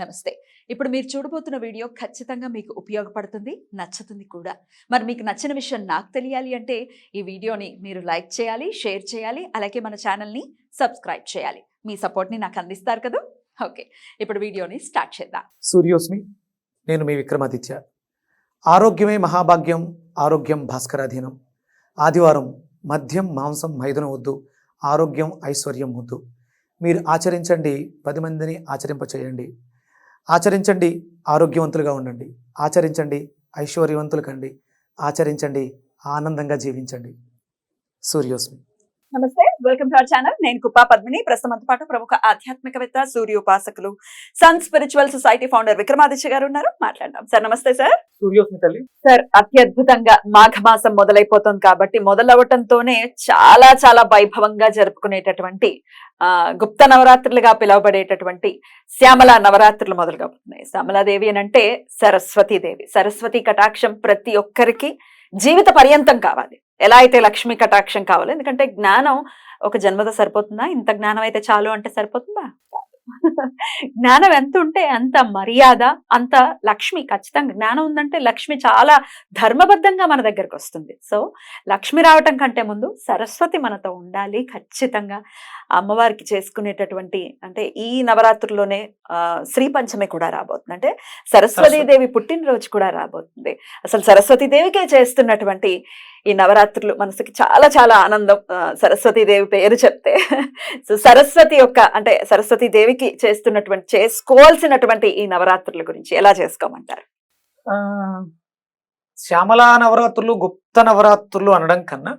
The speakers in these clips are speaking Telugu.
నమస్తే. ఇప్పుడు మీరు చూడబోతున్న వీడియో ఖచ్చితంగా మీకు ఉపయోగపడుతుంది, నచ్చుతుంది కూడా. మరి మీకు నచ్చిన విషయం నాకు తెలియాలి అంటే ఈ వీడియోని మీరు లైక్ చేయాలి, షేర్ చేయాలి, అలాగే మన ఛానల్ని సబ్స్క్రైబ్ చేయాలి. మీ సపోర్ట్ని నాకు అందిస్తారు కదా. ఓకే, ఇప్పుడు వీడియోని స్టార్ట్ చేద్దాం. సూర్యోస్మి, నేను మీ విక్రమాదిత్య. ఆరోగ్యమే మహాభాగ్యం, ఆరోగ్యం భాస్కరాధీనం. ఆదివారం మద్యం మాంసం మైదనం వద్దు, ఆరోగ్యం ఐశ్వర్యం వద్దు. మీరు ఆచరించండి, 10 మందిని ఆచరింపచేయండి. ఆచరించండి, ఆరోగ్యవంతులుగా ఉండండి. ఆచరించండి, ఐశ్వర్యవంతులు కండి. ఆచరించండి, ఆనందంగా జీవించండి. సూర్యోస్మి. నమస్తే, వెల్కమ్ టు అవర్ ఛానల్. నేను కుప్పా పద్మిని. ప్రస్తుతంతో పాటు ప్రముఖ ఆధ్యాత్మికవేత్త, సూర్యోపాసకులు, sun spiritual society founder Vikramaditya గారు ఉన్నారు. మాట్లాడదాం. సార్ నమస్తే. సార్ సూర్యోస్మి తల్లి. సార్, అత్యద్భుతంగా మాఘమాసం మొదలైపోతుంది కాబట్టి మొదలవటంతోనే చాలా చాలా వైభవంగా జరుపుకునేటటువంటి గుప్త నవరాత్రులుగా పిలువబడేటటువంటి శ్యామల నవరాత్రులు మొదలుగాబోతున్నాయి. శ్యామలాదేవి అని అంటే సరస్వతీదేవి. సరస్వతి కటాక్షం ప్రతి ఒక్కరికి జీవిత పర్యంతం కావాలి. ఎలా అయితే లక్ష్మీ కటాక్షం కావాలి. ఎందుకంటే జ్ఞానం ఒక జన్మతో సరిపోతుందా? ఇంత జ్ఞానం అయితే చాలు అంటే సరిపోతుందా? జ్ఞానం ఎంత ఉంటే అంత మర్యాద, అంత లక్ష్మి. ఖచ్చితంగా జ్ఞానం ఉందంటే లక్ష్మి చాలా ధర్మబద్ధంగా మన దగ్గరకు వస్తుంది. సో లక్ష్మి రావటం కంటే ముందు సరస్వతి మనతో ఉండాలి. ఖచ్చితంగా అమ్మవారికి చేసుకునేటటువంటి అంటే ఈ నవరాత్రుల్లోనే శ్రీ పంచమి కూడా రాబోతుంది. అంటే సరస్వతీదేవి పుట్టినరోజు కూడా రాబోతుంది. అసలు సరస్వతీదేవికే చేస్తున్నటువంటి ఈ నవరాత్రులు మనసుకి చాలా చాలా ఆనందం. సరస్వతీదేవి పేరు చెప్తే సో సరస్వతి యొక్క అంటే సరస్వతీదేవికి చేసుకోవాల్సినటువంటి ఈ నవరాత్రుల గురించి ఎలా చేసుకోమంటారు? శ్యామలా నవరాత్రులు, గుప్త నవరాత్రులు అనడం కన్నా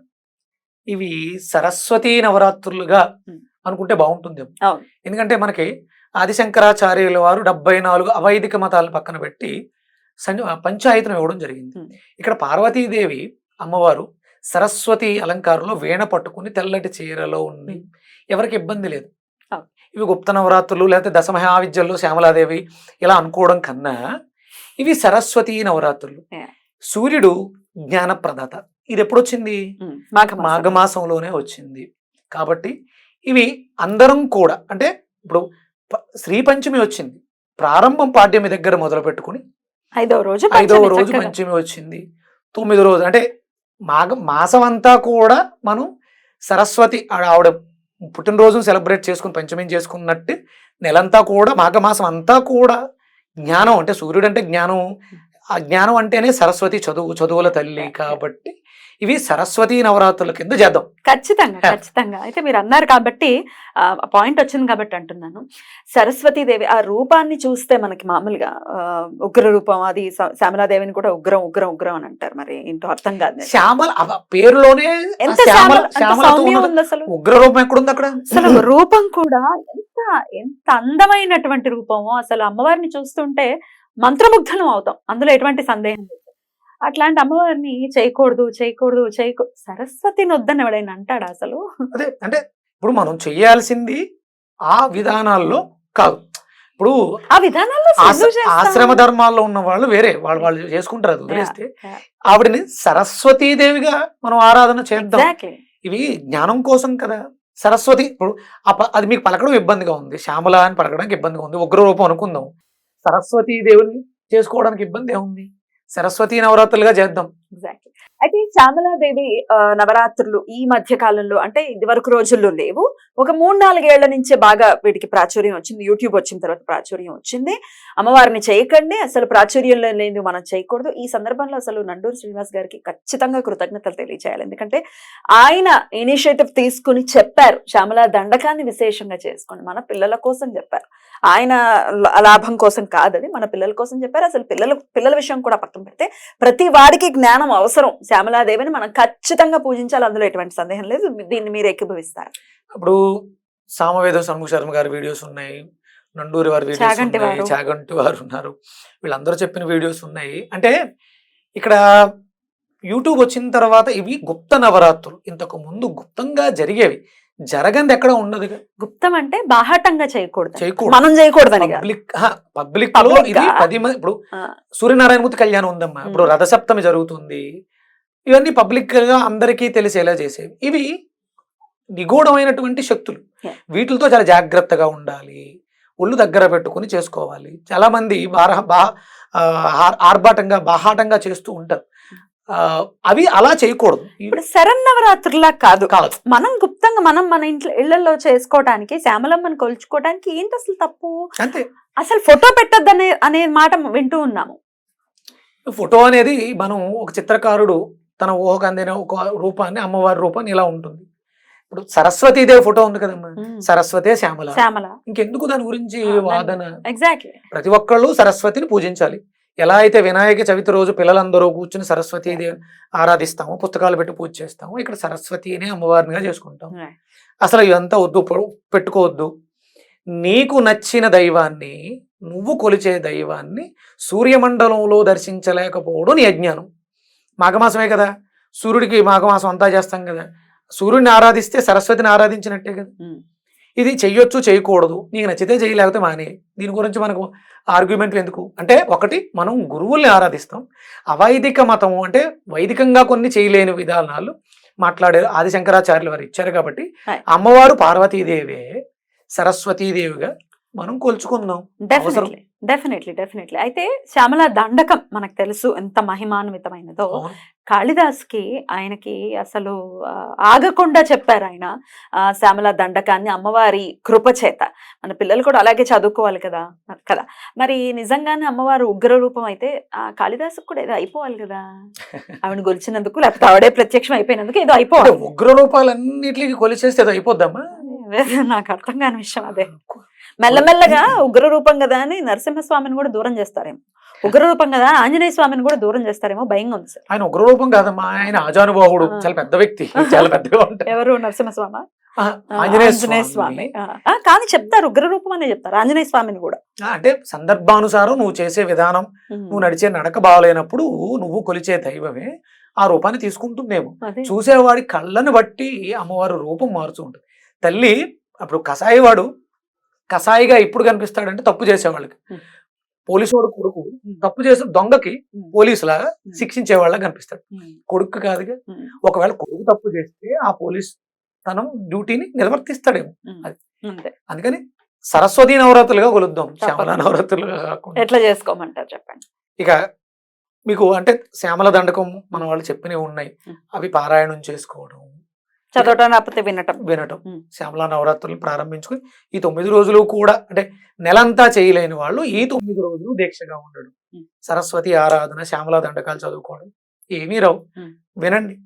ఇవి సరస్వతీ నవరాత్రులుగా అనుకుంటే బాగుంటుంది. ఎందుకంటే మనకి ఆదిశంకరాచార్యుల వారు 74 అవైదిక మతాలను పక్కన పెట్టి పంచాయతనం ఇవ్వడం జరిగింది. ఇక్కడ పార్వతీదేవి అమ్మవారు సరస్వతి అలంకారంలో వీణ పట్టుకుని తెల్లటి చీరలో ఉంది. ఎవరికి ఇబ్బంది లేదు. ఇవి గుప్త నవరాత్రులు లేకపోతే దశమహావిద్యల్లో శ్యామలాదేవి ఇలా అనుకోవడం కన్నా ఇవి సరస్వతి నవరాత్రులు. సూర్యుడు జ్ఞానప్రదాత. ఇది ఎప్పుడు వచ్చింది? మాఘమాసంలోనే వచ్చింది. కాబట్టి ఇవి అందరం కూడా అంటే ఇప్పుడు శ్రీ పంచమి వచ్చింది, ప్రారంభం పాడ్యమి దగ్గర మొదలు పెట్టుకుని 5వ రోజు పంచమి వచ్చింది, 9వ రోజు అంటే మాసం అంతా కూడా మనం సరస్వతి ఆవిడ పుట్టినరోజును సెలబ్రేట్ చేసుకుని పంచమిని చేసుకున్నట్టు నెలంతా కూడా మాఘమాసం అంతా కూడా జ్ఞానం అంటే సూర్యుడు అంటే జ్ఞానం. ఆ జ్ఞానం అంటేనే సరస్వతి, చదువుల తల్లి. కాబట్టి ఇవి సరస్వతి నవరాత్రుల కింద చేద్దాం. ఖచ్చితంగా. అయితే మీరు అన్నారు కాబట్టి పాయింట్ వచ్చింది కాబట్టి అంటున్నాను. సరస్వతీదేవి ఆ రూపాన్ని చూస్తే మనకి మామూలుగా ఉగ్ర రూపం, అది శ్యామలాదేవిని కూడా ఉగ్రం ఉగ్రం ఉగ్రం అని అంటారు. మరి ఏంటో అర్థం కాదు. శ్యామల పేరులోనే అసలు ఉగ్ర రూపం ఎక్కడుంది అక్కడ? అసలు రూపం కూడా ఎంత అందమైనటువంటి రూపమో. అసలు అమ్మవారిని చూస్తుంటే మంత్రముగ్ధనం అవుతాం, అందులో ఎటువంటి సందేహం లేదు. అట్లాంటి అమ్మవారిని చేయకూడదు. సరస్వతిని వద్దని ఎవడైనా అంటాడా అసలు? అదే అంటే ఇప్పుడు మనం చెయ్యాల్సింది ఆ విధానాల్లో కాదు. ఇప్పుడు ఆ విధానాల్లో ఆశ్రమ ధర్మాల్లో ఉన్న వాళ్ళు వేరే వాళ్ళు చేసుకుంటారు. అది వదిలేస్తే ఆవిడని సరస్వతీదేవిగా మనం ఆరాధన చేద్దాం. ఇవి జ్ఞానం కోసం కదా. సరస్వతి ఇప్పుడు అది మీకు పలకడం ఇబ్బందిగా ఉంది, శ్యామల అని పలకడానికి ఇబ్బందిగా ఉంది, ఉగ్ర రూపం అనుకుందాం. సరస్వతీదేవిని చేసుకోవడానికి ఇబ్బంది ఏముంది? సరస్వతి నవరాత్రులుగా చేద్దాం. ఎగ్జాక్ట్లీ. అయితే శ్యామలాదేవి నవరాత్రులు ఈ మధ్య కాలంలో అంటే ఇది వరకు రోజుల్లో లేవు. ఒక 3-4 ఏళ్ల నుంచే బాగా వీటికి ప్రాచుర్యం వచ్చింది. యూట్యూబ్ వచ్చిన తర్వాత ప్రాచుర్యం వచ్చింది. అమ్మవారిని చేయకండి, అసలు ప్రాచుర్యంలో లేదు, మనం చేయకూడదు. ఈ సందర్భంలో అసలు నండూరి శ్రీనివాస్ గారికి ఖచ్చితంగా కృతజ్ఞతలు తెలియజేయాలి. ఎందుకంటే ఆయన ఇనిషియేటివ్ తీసుకుని చెప్పారు, శ్యామలా దండకాన్ని విశేషంగా చేసుకోండి. మన పిల్లల కోసం చెప్పారు. ఆయన లాభం కోసం కాదు, అది మన పిల్లల కోసం చెప్పారు. అసలు పిల్లల విషయం కూడా పక్కన పెడితే ప్రతి వాడికి జ్ఞానం అవసరం. శ్యామలాదేవిని మనం ఖచ్చితంగా పూజించాలి, అందులో ఎటువంటి సందేహం లేదు. దీన్ని మీరు ఏకీభవిస్తారు. ఇప్పుడు సామవేద షణ్ముఖ శర్మ గారి వీడియోస్ ఉన్నాయి, నండూరి వారి వీడియోస్ ఉన్నాయి, చాగంటి వారు ఉన్నారు, వీళ్ళందరూ చెప్పిన వీడియోస్ ఉన్నాయి. అంటే ఇక్కడ యూట్యూబ్ వచ్చిన తర్వాత ఇవి గుప్త నవరాత్రులు. ఇంతకు ముందు గుప్తంగా జరిగేవి, జరగంది ఎక్కడ ఉండదు. గుప్తం అంటే బాహాటంగా చేయకూడదు, మనం చేయకూడదని. పబ్లిక్ లో ఇది 10 మంది. ఇప్పుడు సూర్యనారాయణమూర్తి కళ్యాణం ఉందమ్మా, ఇప్పుడు రథసప్తమి జరుగుతుంది, ఇవన్నీ పబ్లిక్ గా అందరికీ తెలిసేలా చేసేవి. ఇవి నిగూఢమైనటువంటి శక్తులు, వీటితో చాలా జాగ్రత్తగా ఉండాలి. ఒళ్ళు దగ్గర పెట్టుకుని చేసుకోవాలి. చాలా మంది ఆర్భాటంగా బాహాటంగా చేస్తూ ఉంటారు. అవి అలా చేయకూడదు. ఇప్పుడు శరన్నవరాత్రులా కాదు కాదు. మనం గుప్తంగా మనం మన ఇంట్లో ఇళ్లలో చేసుకోవడానికి, శ్యామలమ్మని కొలుచుకోవడానికి ఏంటి అసలు తప్పు? అంతే. అసలు ఫోటో పెట్టద్దు అనే మాట వింటూ ఉన్నాము. ఫోటో అనేది మనం ఒక చిత్రకారుడు తన ఊహకు అందిన ఒక రూపాన్ని, అమ్మవారి రూపాన్ని ఇలా ఉంటుంది. ఇప్పుడు సరస్వతీదేవి ఫోటో ఉంది కదమ్మా, సరస్వతే శ్యామల. ఇంకెందుకు దాని గురించి వాదన? ఎగ్జాక్ట్లీ. ప్రతి ఒక్కళ్ళు సరస్వతిని పూజించాలి. ఎలా అయితే వినాయక చవితి రోజు పిల్లలందరూ కూర్చుని సరస్వతీదేవి ఆరాధిస్తాము, పుస్తకాలు పెట్టి పూజ చేస్తాము, ఇక్కడ సరస్వతిని అమ్మవారినిగా చేసుకుంటాం. అసలు ఇదంతా వద్దు, పెట్టుకోవద్దు. నీకు నచ్చిన దైవాన్ని, నువ్వు కొలిచే దైవాన్ని సూర్యమండలంలో దర్శించలేకపోవడం నీ అజ్ఞానం. మాఘమాసమే కదా, సూర్యుడికి మాఘమాసం అంతా చేస్తాం కదా, సూర్యుడిని ఆరాధిస్తే సరస్వతిని ఆరాధించినట్టే కదా. ఇది చెయ్యొచ్చు చేయకూడదు, నీకు నచ్చితే చెయ్యి, లేకపోతే మానే. దీని గురించి మనకు ఆర్గ్యుమెంట్లు ఎందుకు అంటే, ఒకటి మనం గురువుల్ని ఆరాధిస్తాం. అవైదిక మతం అంటే వైదికంగా కొన్ని చేయలేని విధానాలు మాట్లాడే ఆదిశంకరాచార్యులు వారు ఇచ్చారు కాబట్టి అమ్మవారు పార్వతీదేవే సరస్వతీదేవిగా మనం కొలుచుకుందాం. డెఫినెట్లీ. అయితే శ్యామల దండకం మనకు తెలుసు ఎంత మహిమాన్వితమైనదో. కాళిదాస్కి ఆయనకి అసలు ఆగకుండా చెప్పారు ఆయన శ్యామల దండకాన్ని అమ్మవారి కృప చేత. మన పిల్లలు కూడా అలాగే చదువుకోవాలి కదా. మరి నిజంగానే అమ్మవారు ఉగ్ర రూపం అయితే ఆ కాళిదాసుకు కూడా ఏదో అయిపోవాలి కదా, ఆవిడ గొలిచినందుకు, లేకపోతే ఆవిడే ప్రత్యక్షం అయిపోయినందుకు ఏదో అయిపోవాలి. ఉగ్ర రూపాలన్నిటికి కొలిచేస్తే ఏదో అయిపోద్దమ్మా. నాకు అర్థం కాని విషయం అదే. మెల్లమెల్లగా ఉగ్ర రూపం కదా అని నరసింహస్వామిని కూడా దూరం చేస్తారేమో, ఉగ్ర రూపం కదా ఆంజనేయ స్వామిని కూడా దూరం చేస్తారేమో, భయంగా ఉంది సార్. ఆయన ఉగ్ర రూపం కాదమ్మా, ఆయన ఆజానుబాహుడు, చాలా పెద్ద వ్యక్తి, చాలా పెద్దగా ఉంటారు. ఎవరు? నరసింహస్వామి, ఆంజనేయ స్వామి. కానీ చెప్తారు ఉగ్ర రూపం అనే చెప్తారు ఆంజనేయ స్వామిని కూడా. అంటే సందర్భానుసారం నువ్వు చేసే విధానం, నువ్వు నడిచే నడక బాగలేనప్పుడు నువ్వు కొలిచే దైవమే ఆ రూపాన్ని తీసుకుంటుందేమో. చూసేవాడి కళ్ళను బట్టి అమ్మవారు రూపం మారుతూ ఉంటుంది. తల్లి అప్పుడు కసాయివాడు కసాయిగా ఇప్పుడు కనిపిస్తాడంటే తప్పు చేసేవాళ్ళకి, పోలీసు వాడు కొడుకు తప్పు చేసిన దొంగకి పోలీసులాగా శిక్షించేవాళ్ళ కనిపిస్తాడు, కొడుకు కాదుగా. ఒకవేళ కొడుకు తప్పు చేస్తే ఆ పోలీస్ తనం డ్యూటీని నిర్వర్తిస్తాడేమో. అది అందుకని సరస్వతి నవరాత్రులుగా కొలుద్దాం, శ్యామల నవరాత్రులుగా కాకుండా. ఎట్లా చేసుకోమంటారు చెప్పండి. ఇక మీకు అంటే శ్యామల దండకం మన వాళ్ళు చెప్పినవి ఉన్నాయి, అవి పారాయణం చేసుకోవడం, చదవటం, లేకపోతే వినటం. శ్యామల నవరాత్రులు ప్రారంభించుకుని ఈ 9 రోజులు కూడా, అంటే నెలంతా చేయలేని వాళ్ళు ఈ 9 రోజులు దీక్షగా ఉండడం, సరస్వతి ఆరాధన, శ్యామల దండకాలు చదువుకోవడం, ఏమీ రావు, వినండి,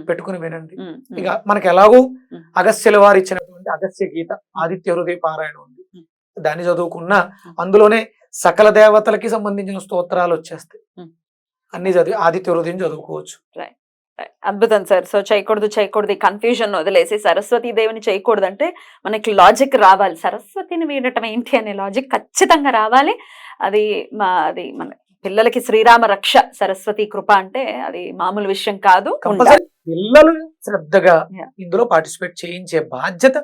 పెట్టుకుని వినండి. ఇక మనకి ఎలాగూ అగస్త్యుల వారు ఇచ్చినటువంటి అగస్త్య గీత ఆదిత్య హృదయ పారాయణం ఉంది, దాన్ని చదువుకున్నా అందులోనే సకల దేవతలకి సంబంధించిన స్తోత్రాలు వచ్చేస్తాయి. అన్ని చదివి ఆదిత్య హృదయం చదువుకోవచ్చు. అద్భుతం సార్. సో చేయకూడదు కన్ఫ్యూజన్ వదిలేసి సరస్వతీ దేవిని చేయకూడదు అంటే మనకి లాజిక్ రావాలి. సరస్వతిని వీడటం ఏంటి అనే లాజిక్ ఖచ్చితంగా రావాలి. అది మన పిల్లలకి శ్రీరామ రక్ష, సరస్వతి కృప అంటే అది మామూలు విషయం కాదు. పిల్లలు శ్రద్ధగా ఇందులో పార్టిసిపేట్ చేయించే బాధ్యత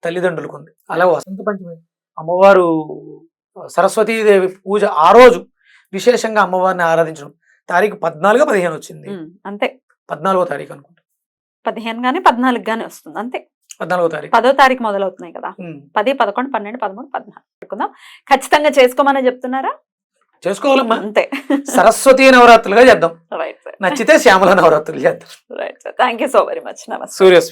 తల్లిదండ్రులకు ఉంది. అలా వసంత పంచమి అమ్మవారు సరస్వతీదేవి పూజ ఆ రోజు విశేషంగా అమ్మవారిని ఆరాధించడం తారీఖు 14, 15 వచ్చింది. అంతే, 14వ తారీఖు అనుకుంటా. 15 గానీ 14 గానీ వస్తుంది అంతే. 14వ తారీఖు, 10వ తారీఖు మొదలవుతున్నాయి కదా. 10, 11, 12, 13, 14 ఖచ్చితంగా చేసుకోమని చెప్తున్నారా? చేసుకోవాలమ్మా, అంతే. సరస్వతి నవరాత్రులుగా చేద్దాం. Right sir. నచ్చితే శ్యామల నవరాత్రులు చేద్దాం. Right sir. Thank you so very much. నమస్తే. సూర్యస్